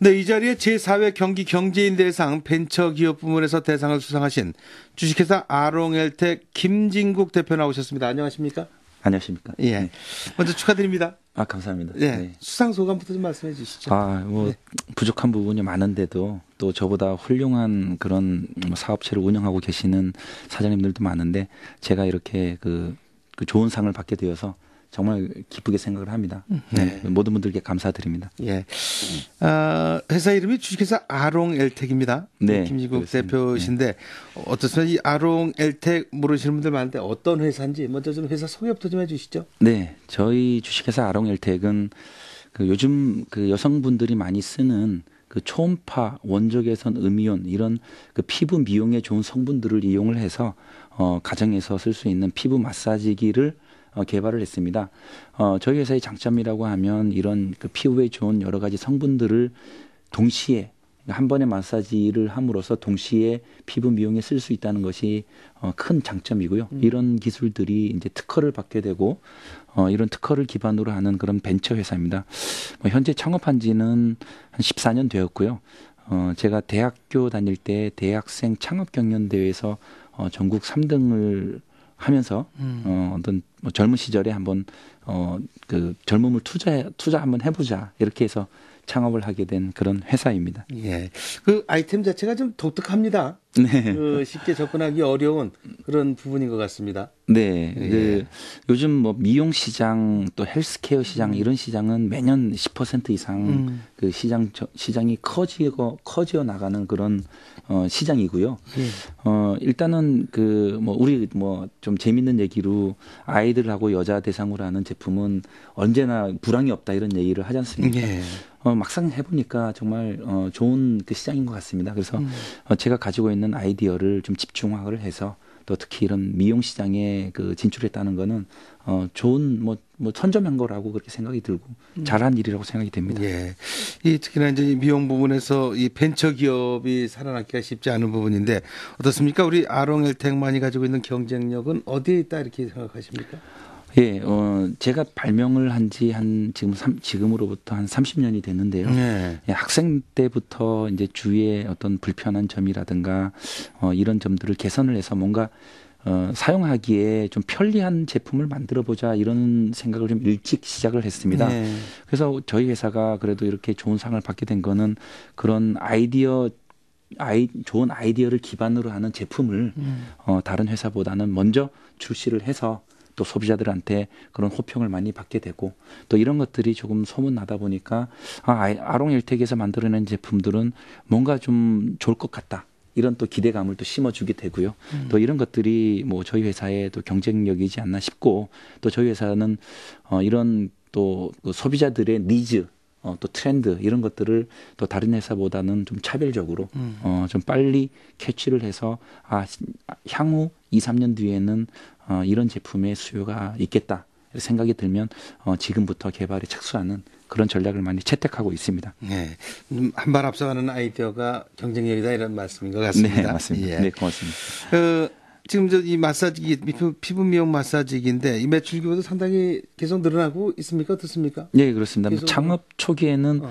네, 이 자리에 제4회 경기 경제인대상 벤처기업 부문에서 대상을 수상하신 주식회사 아롱엘텍 김진국 대표 나오셨습니다. 안녕하십니까? 안녕하십니까? 예. 네. 먼저 축하드립니다. 아, 감사합니다. 네. 네. 수상 소감부터 좀 말씀해 주시죠. 네. 부족한 부분이 많은데도 또 저보다 훌륭한 그런 사업체를 운영하고 계시는 사장님들도 많은데 제가 이렇게 그 좋은 상을 받게 되어서 정말 기쁘게 생각을 합니다. 네. 모든 분들께 감사드립니다. 예. 회사 이름이 주식회사 아롱엘텍입니다. 네. 김진국 그렇습니다. 대표신데 네. 어떻습니까? 이 아롱엘텍 모르시는 분들 많은데 어떤 회사인지 먼저 좀 회사 소개부터 좀 해주시죠. 네. 저희 주식회사 아롱엘텍은 요즘 여성분들이 많이 쓰는 초음파, 원적외선, 음이온 이런 피부 미용에 좋은 성분들을 이용을 해서 가정에서 쓸 수 있는 피부 마사지기를 개발을 했습니다. 저희 회사의 장점이라고 하면 이런 피부에 좋은 여러 가지 성분들을 동시에 한 번에 마사지를 함으로써 동시에 피부 미용에 쓸 수 있다는 것이 큰 장점이고요. 이런 기술들이 이제 특허를 받게 되고 이런 특허를 기반으로 하는 그런 벤처 회사입니다. 현재 창업한 지는 한 14년 되었고요. 제가 대학교 다닐 때 대학생 창업 경연 대회에서 전국 3등을 하면서 어떤 젊은 시절에 한번 젊음을 투자 한번 해보자 이렇게 해서 창업을 하게 된 그런 회사입니다. 예, 그 아이템 자체가 좀 독특합니다. 네. 쉽게 접근하기 어려운 그런 부분인 것 같습니다. 네. 예. 요즘 미용 시장 또 헬스케어 시장 이런 시장은 매년 10% 이상 시장이 커지어 나가는 그런 시장이고요. 일단은 우리 좀 재밌는 얘기로 아이들하고 여자 대상으로 하는 제품은 언제나 불황이 없다 이런 얘기를 하지 않습니까? 예. 막상 해보니까 정말 좋은 시장인 것 같습니다. 그래서 제가 가지고 있는 아이디어를 좀 집중화를 해서 또 특히 이런 미용 시장에 진출했다는 거는 좋은 선점한 거라고 그렇게 생각이 들고 잘한 일이라고 생각이 됩니다. 예. 특히나 이제 이 미용 부분에서 이 벤처 기업이 살아남기가 쉽지 않은 부분인데 어떻습니까? 우리 아롱엘텍만이 가지고 있는 경쟁력은 어디에 있다 이렇게 생각하십니까? 예, 제가 발명을 한 지 지금으로부터 한 30년이 됐는데요. 네. 예, 학생 때부터 이제 주위에 어떤 불편한 점이라든가 이런 점들을 개선을 해서 뭔가 사용하기에 좀 편리한 제품을 만들어 보자 이런 생각을 좀 일찍 시작을 했습니다. 네. 그래서 저희 회사가 그래도 이렇게 좋은 상을 받게 된 거는 그런 좋은 아이디어를 기반으로 하는 제품을 다른 회사보다는 먼저 출시를 해서 또 소비자들한테 그런 호평을 많이 받게 되고 또 이런 것들이 조금 소문나다 보니까 아롱엘텍에서 만들어낸 제품들은 뭔가 좀 좋을 것 같다. 이런 또 기대감을 또 심어주게 되고요. 또 이런 것들이 저희 회사의 또 경쟁력이지 않나 싶고 또 저희 회사는 이런 또 소비자들의 니즈 또 트렌드 이런 것들을 또 다른 회사보다는 좀 차별적으로 좀 빨리 캐치를 해서 향후 2, 3년 뒤에는 이런 제품의 수요가 있겠다 생각이 들면 지금부터 개발에 착수하는 그런 전략을 많이 채택하고 있습니다. 네, 한 발 앞서가는 아이디어가 경쟁력이다 이런 말씀인 것 같습니다. 네, 맞습니다. 예. 네, 고맙습니다. 지금 이 마사지기 피부 미용 마사지기인데 이 매출 규모도 상당히 계속 늘어나고 있습니까? 어떻습니까? 네, 그렇습니다. 창업 초기에는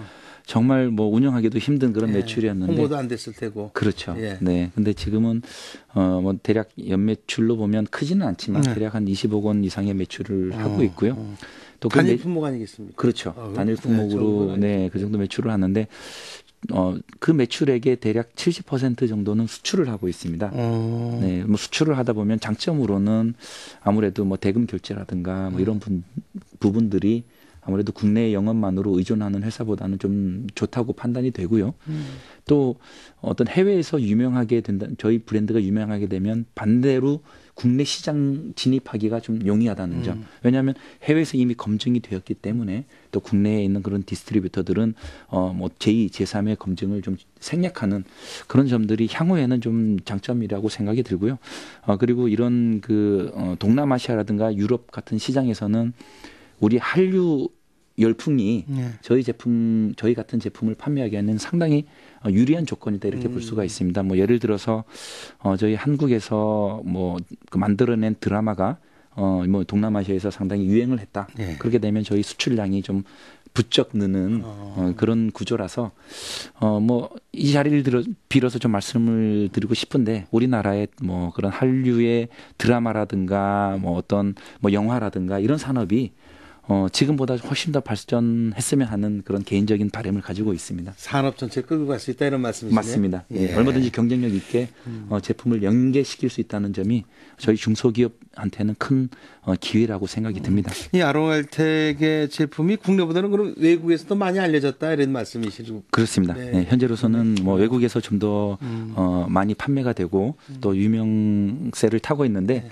정말 운영하기도 힘든 그런 매출이었는데 홍보도 안 됐을 테고. 그렇죠. 예. 네. 근데 지금은 대략 연매출로 보면 크지는 않지만 대략 한 20억 원 이상의 매출을 하고 있고요. 또 단일 품목 아니겠습니까? 그렇죠. 단일 품목으로 그 정도 매출을 하는데 그 매출액의 대략 70% 정도는 수출을 하고 있습니다. 네, 수출을 하다 보면 장점으로는 아무래도 대금 결제라든가 이런 부분들이 아무래도 국내 영업만으로 의존하는 회사보다는 좀 좋다고 판단이 되고요. 또 어떤 해외에서 유명하게 된다, 저희 브랜드가 유명하게 되면 반대로 국내 시장 진입하기가 좀 용이하다는 점. 왜냐하면 해외에서 이미 검증이 되었기 때문에 또 국내에 있는 그런 디스트리뷰터들은 제2, 제3의 검증을 좀 생략하는 그런 점들이 향후에는 좀 장점이라고 생각이 들고요. 그리고 이런 동남아시아라든가 유럽 같은 시장에서는 우리 한류 열풍이 저희 같은 제품을 판매하기에는 상당히 유리한 조건이다 이렇게 볼 수가 있습니다. 예를 들어서 저희 한국에서 만들어낸 드라마가 동남아시아에서 상당히 유행을 했다. 그렇게 되면 저희 수출량이 좀 부쩍 느는 그런 구조라서 뭐 이 자리를 빌어서 좀 말씀을 드리고 싶은데 우리나라의 뭐 그런 한류의 드라마라든가 뭐 어떤 뭐 영화라든가 이런 산업이 지금보다 훨씬 더 발전했으면 하는 그런 개인적인 바람을 가지고 있습니다. 산업 전체 끌고 갈 수 있다 이런 말씀이시네요. 맞습니다. 예. 얼마든지 경쟁력 있게 제품을 연계시킬 수 있다는 점이 저희 중소기업한테는 큰 기회라고 생각이 듭니다. 이 아롱알텍의 제품이 국내보다는 그럼 외국에서도 많이 알려졌다 이런 말씀이시죠? 그렇습니다. 네. 네, 현재로서는 뭐 외국에서 좀 더 많이 판매가 되고 또 유명세를 타고 있는데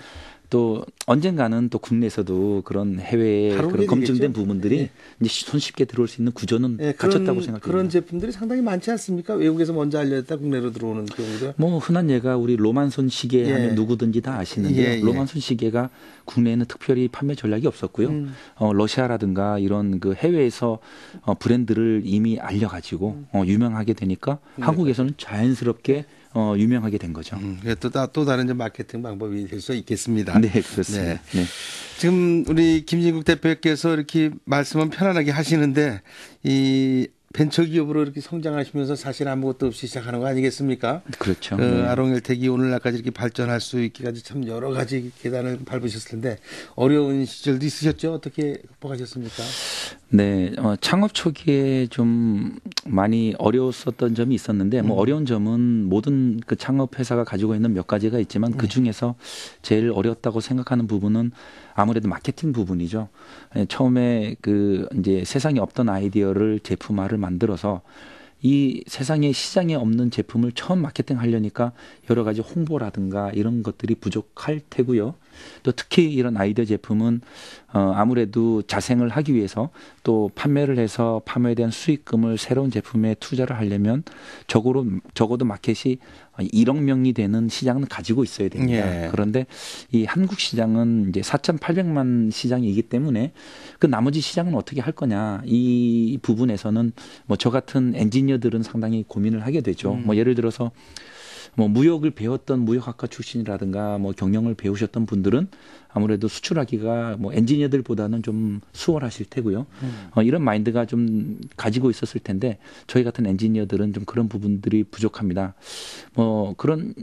또 언젠가는 또 국내에서도 그런 해외에 그런 검증된 부분들이 네. 이제 손쉽게 들어올 수 있는 구조는 네, 갖췄다고 생각합니다. 그런 제품들이 상당히 많지 않습니까? 외국에서 먼저 알려졌다 국내로 들어오는 경우가. 뭐 흔한 예가 우리 로만손 시계 하면 누구든지 다 아시는데요. 로만손 시계가 국내에는 특별히 판매 전략이 없었고요. 러시아라든가 이런 그 해외에서 브랜드를 이미 알려가지고 유명하게 되니까 한국에서는 자연스럽게 유명하게 된 거죠. 또 다른 마케팅 방법이 될 수 있겠습니다. 네, 그렇습니다. 네. 네. 지금 우리 김진국 대표께서 이렇게 말씀은 편안하게 하시는데 이 벤처기업으로 이렇게 성장하시면서 사실 아무것도 없이 시작하는 거 아니겠습니까? 그렇죠. 네. 아롱헬텍이 오늘날까지 이렇게 발전할 수 있기까지 참 여러 가지 계단을 밟으셨을 텐데 어려운 시절도 있으셨죠? 어떻게 극복하셨습니까? 네, 창업 초기에 좀 많이 어려웠었던 점이 있었는데 뭐 어려운 점은 모든 그 창업 회사가 가지고 있는 몇 가지가 있지만 그 중에서 제일 어려웠다고 생각하는 부분은 아무래도 마케팅 부분이죠. 처음에 그 이제 세상에 없던 아이디어를 제품화를 만들어서 이 세상에 시장에 없는 제품을 처음 마케팅 하려니까 여러 가지 홍보라든가 이런 것들이 부족할 테고요. 또 특히 이런 아이디어 제품은 아무래도 자생을 하기 위해서 또 판매를 해서 판매에 대한 수익금을 새로운 제품에 투자를 하려면 적어도 마켓이 1억 명이 되는 시장은 가지고 있어야 됩니다. 예. 그런데 이 한국 시장은 이제 4,800만 시장이기 때문에 그 나머지 시장은 어떻게 할 거냐 이 부분에서는 뭐 저 같은 엔지니어들은 상당히 고민을 하게 되죠. 뭐 예를 들어서 뭐 무역을 배웠던 무역학과 출신이라든가 뭐 경영을 배우셨던 분들은 아무래도 수출하기가 뭐 엔지니어들보다는 좀 수월하실 테고요. 이런 마인드가 좀 가지고 있었을 텐데 저희 같은 엔지니어들은 좀 그런 부분들이 부족합니다. 뭐 그런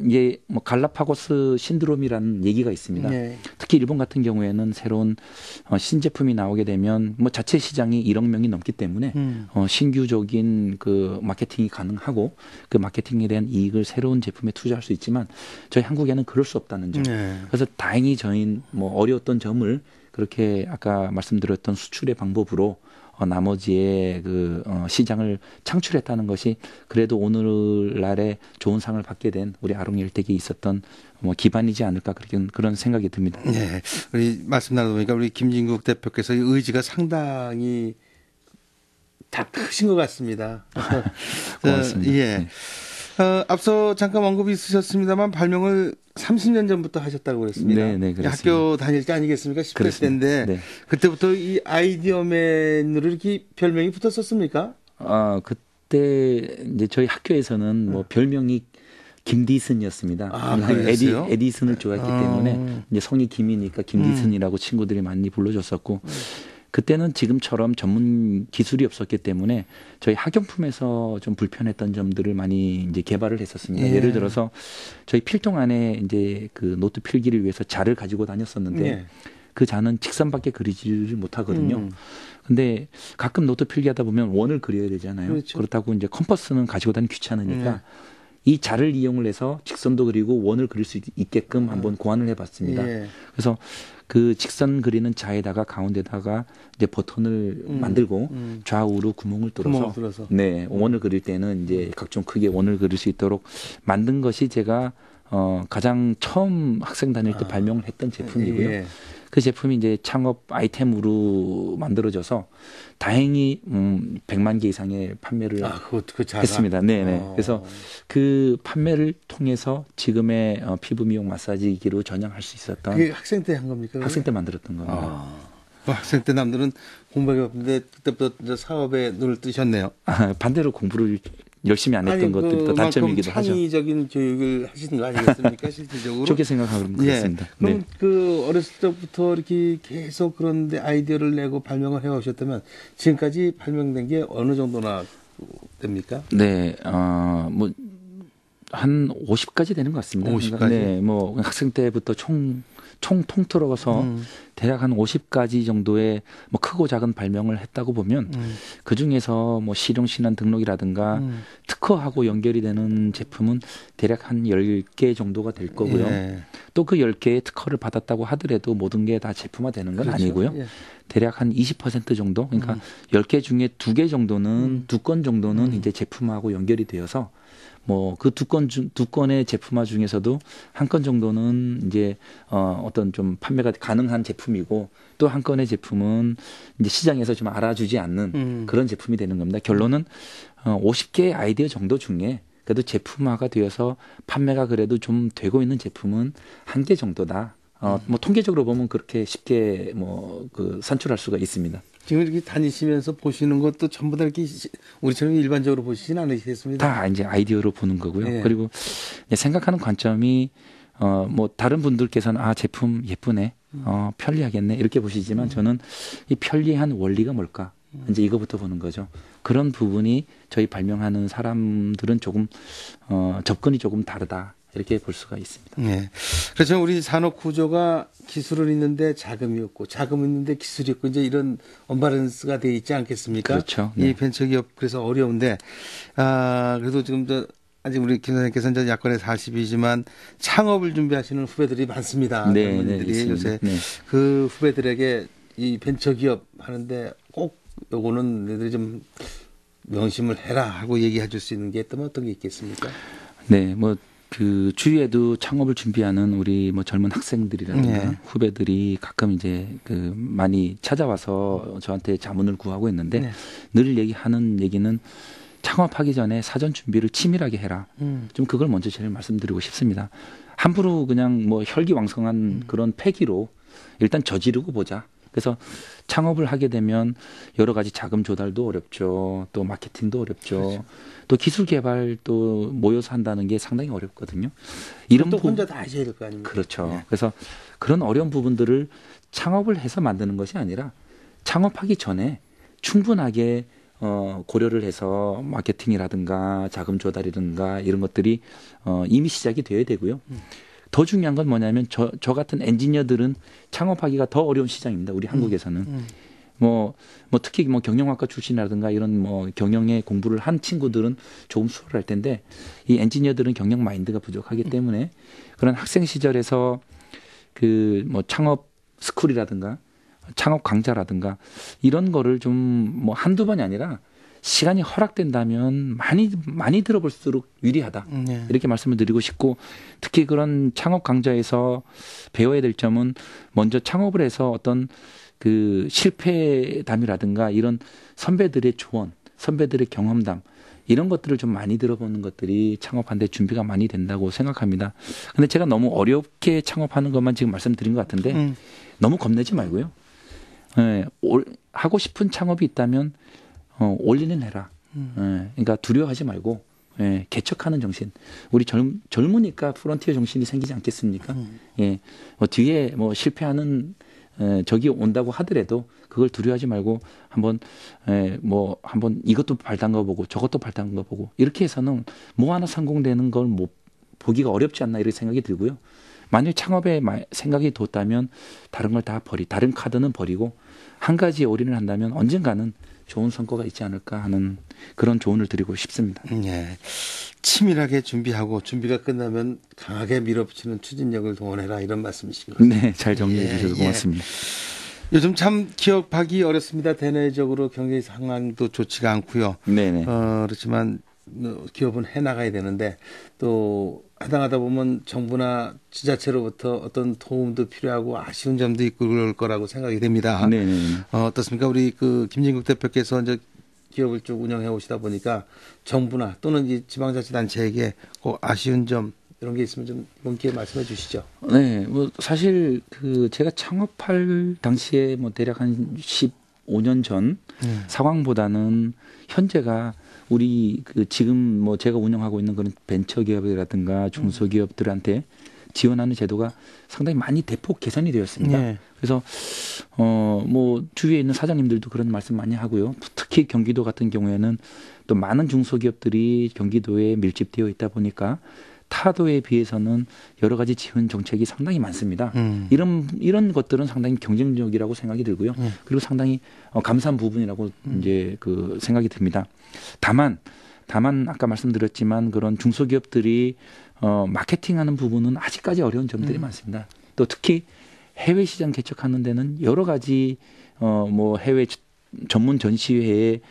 뭐 갈라파고스 신드롬이라는 얘기가 있습니다. 네. 특히 일본 같은 경우에는 새로운 신제품이 나오게 되면 뭐 자체 시장이 1억 명이 넘기 때문에 신규적인 그 마케팅이 가능하고 그 마케팅에 대한 이익을 새로운 제품에 투자할 수 있지만 저희 한국에는 그럴 수 없다는 점. 네. 그래서 다행히 저희는 뭐 어려웠던 점을 그렇게 아까 말씀드렸던 수출의 방법으로 나머지의 그 시장을 창출했다는 것이 그래도 오늘날에 좋은 상을 받게 된 우리 아롱헬텍이 있었던 뭐 기반이지 않을까 그런 생각이 듭니다. 네, 우리 말씀 나눠보니까 우리 김진국 대표께서의 의지가 상당히 다 크신 것 같습니다. 고맙습니다. 예. 네. 앞서 잠깐 언급이 있으셨습니다만 발명을 30년 전부터 하셨다고 그랬습니다. 네, 그렇습니다. 학교 다닐 때 아니겠습니까? 10대 그렇습니다. 때인데 네. 그때부터 이 아이디어맨으로 이렇게 별명이 붙었었습니까? 그때 이제 저희 학교에서는 뭐 별명이 김디슨이었습니다. 에디슨을 좋아했기 때문에 이제 성이 김이니까 김디슨이라고 친구들이 많이 불러줬었고 그때는 지금처럼 전문 기술이 없었기 때문에 저희 학용품에서 좀 불편했던 점들을 많이 이제 개발을 했었습니다. 예를 들어서 저희 필통 안에 이제 그 노트 필기를 위해서 자를 가지고 다녔었는데 그 자는 직선밖에 그리지를 못하거든요. 근데 가끔 노트 필기하다 보면 원을 그려야 되잖아요. 그렇죠. 그렇다고 이제 컴퍼스는 가지고 다니기 귀찮으니까 이 자를 이용을 해서 직선도 그리고 원을 그릴 수 있게끔 한번 고안을 해봤습니다. 그래서 그 직선 그리는 자에다가 가운데다가 이제 버튼을 만들고 좌우로 구멍을 뚫어서 네, 원을 그릴 때는 이제 각종 크기의 원을 그릴 수 있도록 만든 것이 제가 가장 처음 학생 다닐 때 발명을 했던 제품이고요. 그 제품이 이제 창업 아이템으로 만들어져서 다행히 100만 개 이상의 판매를 했습니다. 네네. 그래서 그 판매를 통해서 지금의 피부 미용 마사지기로 전향할 수 있었던. 그게 학생 때 한 겁니까? 학생 때 만들었던 겁니다. 학생 때 남들은 공부하기 바쁜데 그때부터 사업에 눈을 뜨셨네요. 반대로 공부를 열심히 안 했던 것들이 또 단점이기도 하죠. 창의적인 교육을 하시는 거 아니겠습니까? 실질적으로. 좋게 생각하면 그렇습니다. 그럼 그 어렸을 때부터 이렇게 계속 그런데 아이디어를 내고 발명을 해오셨다면 지금까지 발명된 게 어느 정도나 됩니까? 네, 뭐 한 50까지 되는 것 같습니다. 50까지. 네, 뭐 학생 때부터 총 통틀어서 대략 한 50가지 정도의 뭐 크고 작은 발명을 했다고 보면 그 중에서 뭐 실용신안 등록이라든가 특허하고 연결이 되는 제품은 대략 한 10개 정도가 될 거고요. 예. 또 그 10개의 특허를 받았다고 하더라도 모든 게 다 제품화되는 건 그렇죠. 아니고요. 예. 대략 한 20% 정도, 그러니까 10개 중에 2개 정도는 2건 정도는 이제 제품하고 연결이 되어서 뭐 그 두 건의 제품화 중에서도 한 건 정도는 이제 어떤 좀 판매가 가능한 제품이고 또 한 건의 제품은 이제 시장에서 좀 알아주지 않는 그런 제품이 되는 겁니다. 결론은 50개의 아이디어 정도 중에 그래도 제품화가 되어서 판매가 그래도 좀 되고 있는 제품은 한 개 정도다. 뭐 통계적으로 보면 그렇게 쉽게 뭐 그 산출할 수가 있습니다. 지금 이렇게 다니시면서 보시는 것도 전부 다 이렇게 우리처럼 일반적으로 보시진 않으시겠습니다. 다 이제 아이디어로 보는 거고요. 예. 그리고 생각하는 관점이 뭐 다른 분들께서는 제품 예쁘네, 편리하겠네 이렇게 보시지만 저는 이 편리한 원리가 뭘까? 이제 이거부터 보는 거죠. 그런 부분이 저희 발명하는 사람들은 조금 접근이 조금 다르다. 이렇게 볼 수가 있습니다. 네. 그래서 우리 산업 구조가 기술은 있는데 자금이 없고 자금은 있는데 기술이 없고 이제 이런 언밸런스가 돼 있지 않겠습니까? 그렇죠. 네. 이 벤처기업 그래서 어려운데 그래도 지금 아직 우리 김 선생님께서는 이제 야권의 40이지만 창업을 준비하시는 후배들이 많습니다. 네, 젊은이들이 네, 요새 네. 그 후배들에게 이 벤처기업 하는데 꼭 요거는 너희들이 좀 명심을 해라 하고 얘기해 줄 수 있는 게 있다면 어떤 게 있겠습니까? 네, 뭐 그 주위에도 창업을 준비하는 우리 뭐 젊은 학생들이라든가 네. 후배들이 가끔 이제 그 많이 찾아와서 저한테 자문을 구하고 있는데 네. 늘 얘기하는 얘기는 창업하기 전에 사전 준비를 치밀하게 해라. 좀 그걸 먼저 제일 말씀드리고 싶습니다. 함부로 그냥 뭐 혈기왕성한 그런 패기로 일단 저지르고 보자. 그래서 창업을 하게 되면 여러 가지 자금 조달도 어렵죠. 또 마케팅도 어렵죠. 그렇죠. 또 기술 개발 또 모여서 한다는 게 상당히 어렵거든요. 이런 또 혼자 다 하셔야 될 거 아닙니까? 그렇죠. 네. 그래서 그런 어려운 부분들을 창업을 해서 만드는 것이 아니라 창업하기 전에 충분하게 고려를 해서 마케팅이라든가 자금 조달이라든가 이런 것들이 이미 시작이 되어야 되고요. 더 중요한 건 뭐냐면 저 같은 엔지니어들은 창업하기가 더 어려운 시장입니다. 우리 한국에서는. 뭐 특히 뭐 경영학과 출신이라든가 이런 뭐 경영의 공부를 한 친구들은 조금 수월할 텐데 이 엔지니어들은 경영 마인드가 부족하기 때문에 그런 학생 시절에서 그 뭐 창업 스쿨이라든가 창업 강좌라든가 이런 거를 좀 뭐 한두 번이 아니라 시간이 허락된다면 많이 들어볼수록 유리하다. 네. 이렇게 말씀을 드리고 싶고 특히 그런 창업 강좌에서 배워야 될 점은 먼저 창업을 해서 어떤 그 실패담이라든가 이런 선배들의 조언, 선배들의 경험담 이런 것들을 좀 많이 들어보는 것들이 창업하는 데 준비가 많이 된다고 생각합니다. 근데 제가 너무 어렵게 창업하는 것만 지금 말씀드린 것 같은데 너무 겁내지 말고요. 예, 하고 싶은 창업이 있다면 올리는 해라. 그러니까 두려워하지 말고 개척하는 정신. 우리 젊으니까 프론티어 정신이 생기지 않겠습니까? 예, 뭐 뒤에 뭐 실패하는 적이 온다고 하더라도 그걸 두려워하지 말고 한번 이것도 발 담가보고 저것도 발 담가보고 이렇게 해서는 뭐 하나 성공되는 걸 못 보기가 어렵지 않나 이런 생각이 들고요. 만약 창업에 생각이 뒀다면 다른 걸 다 다른 카드는 버리고 한 가지에 올인을 한다면 언젠가는 좋은 성과가 있지 않을까 하는 그런 조언을 드리고 싶습니다. 네. 치밀하게 준비하고 준비가 끝나면 강하게 밀어붙이는 추진력을 동원해라 이런 말씀이신 거죠. 네, 잘 정리해 주셔서 고맙습니다. 요즘 참 기업하기 어렵습니다. 대내적으로 경제 상황도 좋지가 않고요. 네네. 그렇지만 기업은 해나가야 되는데 또 하다 보면 정부나 지자체로부터 어떤 도움도 필요하고 아쉬운 점도 있고 그럴 거라고 생각이 됩니다. 네네. 어떻습니까? 우리 그 김진국 대표께서 이제 기업을 쭉 운영해 오시다 보니까 정부나 또는 이 지방자치단체에게 꼭 아쉬운 점 이런 게 있으면 좀 이번 기회에 말씀해 주시죠. 네, 뭐 사실 그 제가 창업할 당시에 뭐 대략 한 15년 전 상황보다는 현재가 우리 그 지금 뭐 제가 운영하고 있는 그런 벤처기업이라든가 중소기업들한테 지원하는 제도가 상당히 많이 대폭 개선이 되었습니다. 네. 그래서 뭐 주위에 있는 사장님들도 그런 말씀 많이 하고요. 특히 경기도 같은 경우에는 또 많은 중소기업들이 경기도에 밀집되어 있다 보니까 타도에 비해서는 여러 가지 지원 정책이 상당히 많습니다. 이런 것들은 상당히 경쟁력이라고 생각이 들고요. 그리고 상당히 감사한 부분이라고 이제 그 생각이 듭니다. 다만 아까 말씀드렸지만 그런 중소기업들이 마케팅하는 부분은 아직까지 어려운 점들이 많습니다. 또 특히 해외 시장 개척하는 데는 여러 가지 뭐 해외 전문 전시회에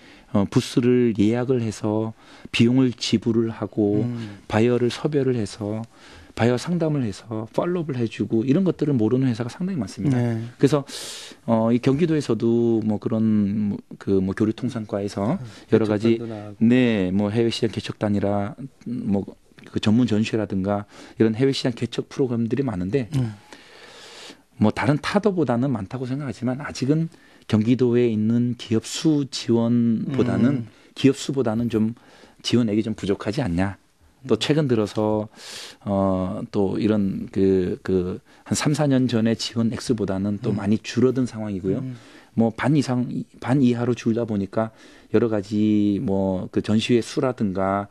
부스를 예약을 해서 비용을 지불을 하고 바이어를 섭외를 해서 바이어 상담을 해서 팔로우를 해주고 이런 것들을 모르는 회사가 상당히 많습니다. 네. 그래서 이 경기도에서도 뭐 그런 그 뭐 교류통상과에서 여러 가지 뭐 해외 시장 개척단이라 뭐 그 전문 전시회라든가 이런 해외 시장 개척 프로그램들이 많은데 뭐 다른 타도보다는 많다고 생각하지만 아직은 경기도에 있는 기업 수 지원보다는 기업 수보다는 좀 지원액이 좀 부족하지 않냐. 또 최근 들어서 또 이런 그 한 3, 4년 전에 지원 액수보다는 또 많이 줄어든 상황이고요. 뭐 반 이하로 줄다 보니까 여러 가지 뭐 그 전시회 수라든가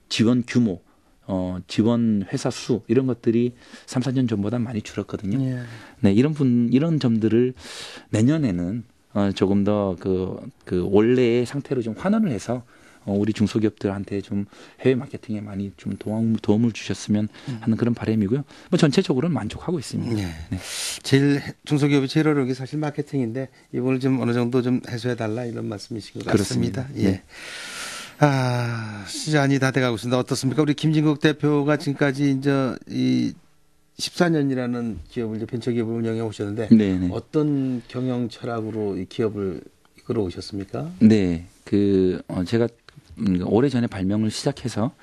지원 규모 지원 회사 수 이런 것들이 3, 4년 전보다 많이 줄었거든요. 네, 이런 점들을 내년에는 조금 더 그 원래의 상태로 좀 환원을 해서 우리 중소기업들한테 좀 해외 마케팅에 많이 좀 도움을 주셨으면 하는 그런 바람이고요. 뭐 전체적으로는 만족하고 있습니다. 네. 네. 제일 중소기업이 제일 어려운 게 사실 마케팅인데 이걸 좀 어느 정도 좀 해소해 달라 이런 말씀이신 것 같습니다. 그렇습니다. 예. 시간이 다 돼가고 있습니다. 어떻습니까? 우리 김진국 대표가 지금까지 이제 이 14년이라는 기업을 이제 벤처기업을 운영해 오셨는데 네네. 어떤 경영 철학으로 이 기업을 이끌어 오셨습니까? 네, 제가 오래전에 발명을 시작해서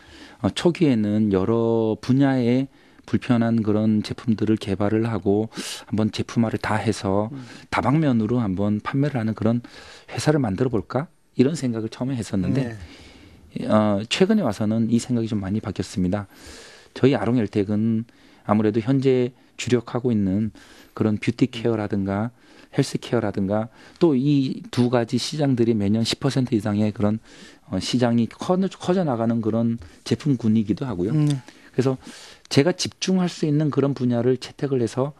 초기에는 여러 분야의 불편한 그런 제품들을 개발을 하고 한번 제품화를 다 해서 다방면으로 한번 판매를 하는 그런 회사를 만들어 볼까 이런 생각을 처음에 했었는데 최근에 와서는 이 생각이 좀 많이 바뀌었습니다. 저희 아롱엘텍은 아무래도 현재 주력하고 있는 그런 뷰티 케어라든가 헬스 케어라든가 또 이 두 가지 시장들이 매년 10% 이상의 그런 시장이 커져 나가는 그런 제품군이기도 하고요. 그래서 제가 집중할 수 있는 그런 분야를 채택을 해서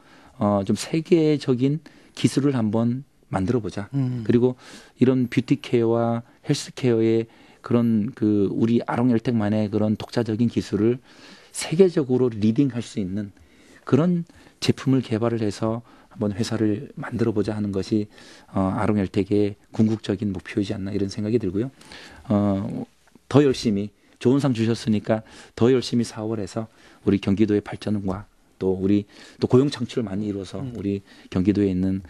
좀 세계적인 기술을 한번 만들어 보자. 그리고 이런 뷰티 케어와 헬스 케어의 그런 우리 아롱엘텍만의 그런 독자적인 기술을 세계적으로 리딩할 수 있는 그런 제품을 개발을 해서 한번 회사를 만들어 보자 하는 것이 아롱엘텍의 궁극적인 목표이지 않나 이런 생각이 들고요. 더 열심히 좋은 상 주셨으니까 더 열심히 사업을 해서 우리 경기도의 발전과 또 고용 창출을 많이 이루어서 우리 경기도에 있는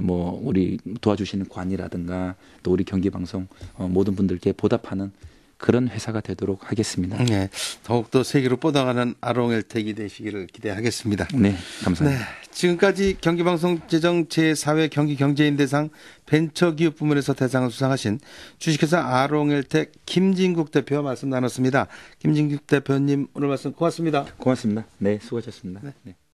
뭐 우리 도와주시는 관이라든가 또 우리 경기방송 모든 분들께 보답하는 그런 회사가 되도록 하겠습니다. 네, 더욱더 세계로 뻗어가는 아롱엘텍이 되시기를 기대하겠습니다. 네, 감사합니다. 네, 지금까지 경기방송 제정 제4회 경기경제인대상 벤처기업 부문에서 대상을 수상하신 주식회사 아롱엘텍 김진국 대표와 말씀 나눴습니다. 김진국 대표님 오늘 말씀 고맙습니다. 고맙습니다. 네, 수고하셨습니다. 네.